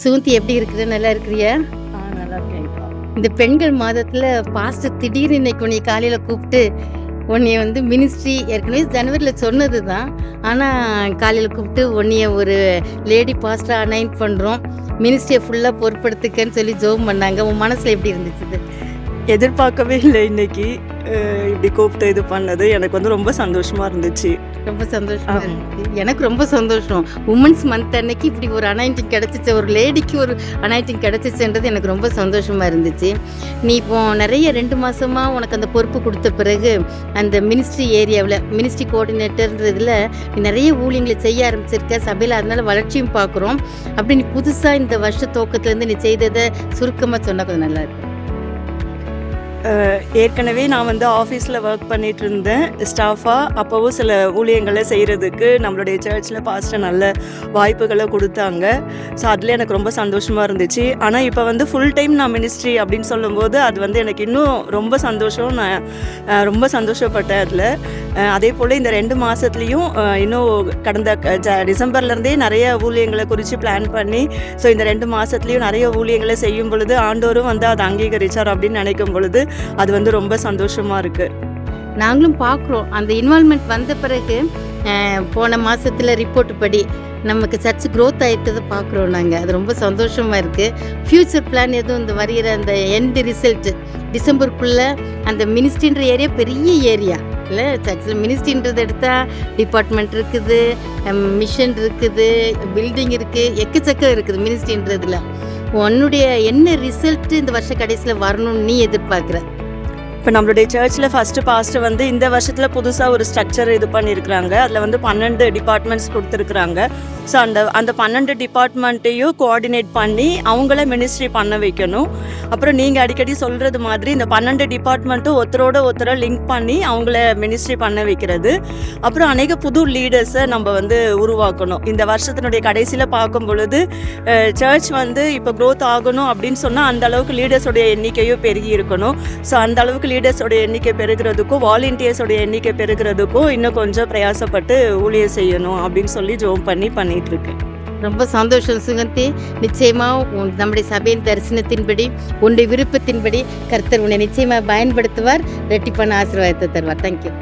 சுகந்தி எப்படி இருக்கிற? நல்லா இருக்கிறியா? நல்லா இருக்கேன்க்கா. இந்த பெண்கள் மாதத்தில் பாஸ்டர் திடீர்னு இன்னைக்கு உன்னை காலையில் கூப்பிட்டு உன்னைய வந்து மினிஸ்ட்ரி ஏற்கனவே ஜனவரியில் சொன்னது தான், ஆனால் காலையில் கூப்பிட்டு உன்னைய ஒரு லேடி பாஸ்டராக அனைன் பண்ணுறோம், மினிஸ்ட்ரியை ஃபுல்லாக பொறுப்படுத்துக்கன்னு சொல்லி ஜோம் பண்ணாங்க. உன் மனசில் எப்படி இருந்துச்சு இது? எதிர்பார்க்கவே இல்லை இன்னைக்கு இப்படி கூப்பிட்டு இது பண்ணது. எனக்கு வந்து ரொம்ப சந்தோஷமா இருந்துச்சு. ரொம்ப சந்தோஷமா இருந்துச்சு. எனக்கு ரொம்ப சந்தோஷம். உமன்ஸ் மந்த் அன்னைக்கு இப்படி ஒரு அனாயிண்டிங் கிடச்சிச்சு, ஒரு லேடிக்கு ஒரு அனாயிண்டிங் கிடச்சிச்சுன்றது எனக்கு ரொம்ப சந்தோஷமாக இருந்துச்சு. நீ இப்போ நிறைய 2 மாதமாக உனக்கு அந்த பொறுப்பு கொடுத்த பிறகு அந்த மினிஸ்ட்ரி ஏரியாவில் மினிஸ்ட்ரி கோஆர்டினேட்டர்ன்றதில் நீ நிறைய ஊழியங்களை செய்ய ஆரம்பிச்சிருக்க சபையில், அதனால வளர்ச்சியும் பார்க்குறோம். அப்படி நீ புதுசாக இந்த வருஷ துவக்கத்துலேருந்து நீ செய்ததை சுருக்கமாக சொன்னால் கொஞ்சம் நல்லா இருக்கும். ஏற்கனவே நான் வந்து ஆஃபீஸில் ஒர்க் பண்ணிகிட்டு இருந்தேன் ஸ்டாஃபாக. அப்போவும் சில ஊழியங்களை செய்கிறதுக்கு நம்மளுடைய சர்ச்சில் பாஸ்டர் நல்ல வாய்ப்புகளை கொடுத்தாங்க. ஸோ அதில் எனக்கு ரொம்ப சந்தோஷமாக இருந்துச்சு. ஆனால் இப்போ வந்து ஃபுல் டைம் நான் மினிஸ்ட்ரி அப்படின்னு சொல்லும்போது அது வந்து எனக்கு இன்னும் ரொம்ப சந்தோஷம். நான் ரொம்ப சந்தோஷப்பட்டேன் அதில். அதே போல் இந்த 2 மாதத்துலேயும் இன்னும் கடந்த டிசம்பர்லேருந்தே நிறைய ஊழியங்களை குறித்து பிளான் பண்ணி, ஸோ இந்த 2 மாதத்துலேயும் நிறைய ஊழியங்களை செய்யும் பொழுது ஆண்டோரும் வந்து அதை அங்கீகரிச்சார் அப்படின்னு நினைக்கும் பொழுது அது வந்து ரொம்ப சந்தோஷமாக இருக்குது. நாங்களும் பார்க்குறோம் அந்த இன்வால்மெண்ட் வந்த பிறகு. போன மாதத்தில் ரிப்போர்ட் படி நமக்கு சர்ச் க்ரோத் ஆகிட்டதை பார்க்குறோம் நாங்கள். அது ரொம்ப சந்தோஷமாக இருக்குது. ஃப்யூச்சர் பிளான் எதுவும் இந்த வருகிற அந்த எண்ட் ரிசல்ட்டு டிசம்பருக்குள்ளே அந்த மினிஸ்ட்ரின்ற ஏரியா பெரிய ஏரியா இல்லை, சர்ச்சில் மினிஸ்ட்ரின்றது எடுத்தால் டிபார்ட்மெண்ட் இருக்குது, மிஷன் இருக்குது, பில்டிங் இருக்குது, எக்கச்சக்கம் இருக்குது மினிஸ்ட்ரின்றதில். உன்னுடைய என்ன ரிசல்ட்டு இந்த வருஷ கடைசியில் வரணும்னு நீ எதிர்பார்க்குற? இப்போ நம்மளுடைய சர்ச்சில் ஃபஸ்ட்டு பாஸ்டர் வந்து இந்த வருஷத்தில் புதுசாக ஒரு ஸ்ட்ரக்சர் இது பண்ணியிருக்கிறாங்க. அதில் வந்து 12 டிபார்ட்மெண்ட்ஸ் கொடுத்துருக்குறாங்க. ஸோ அந்த 12 டிபார்ட்மெண்ட்டையும் கோஆர்டினேட் பண்ணி அவங்கள மினிஸ்ட்ரி பண்ண வைக்கணும். அப்புறம் நீங்கள் அடிக்கடி சொல்கிறது மாதிரி இந்த 12 டிபார்ட்மெண்ட்டும் ஒருத்தரோட லிங்க் பண்ணி அவங்கள மினிஸ்ட்ரி பண்ண வைக்கிறது. அப்புறம் அநேக புது லீடர்ஸை நம்ம வந்து உருவாக்கணும். இந்த வருஷத்தினுடைய கடைசியில் பார்க்கும் பொழுது சர்ச் வந்து இப்போ க்ரோத் ஆகணும் அப்படின்னு சொன்னால் அந்த அளவுக்கு லீடர்ஸோடைய எண்ணிக்கையும் பெருகி இருக்கணும். ஸோ அந்த அளவுக்கு லீடர்ஸோட எண்ணிக்கை பெருகிறதுக்கும் வாலண்டியர்ஸோட எண்ணிக்கை பெருகிறதுக்கும் இன்னும் கொஞ்சம் பிரயாசப்பட்டு ஊழியம் செய்யணும் அப்படின்னு சொல்லி ஜோம் பண்ணிட்டு இருக்கேன். ரொம்ப சந்தோஷம் சுகந்தி. நிச்சயமாக நம்முடைய சபையின் தரிசனத்தின்படி உன்னுடைய விருப்பத்தின்படி கர்த்தர் உன்னை நிச்சயமாக பயன்படுத்துவார், ரெட்டிப்பான ஆசீர்வாதத்தை தருவார். தேங்க்யூ.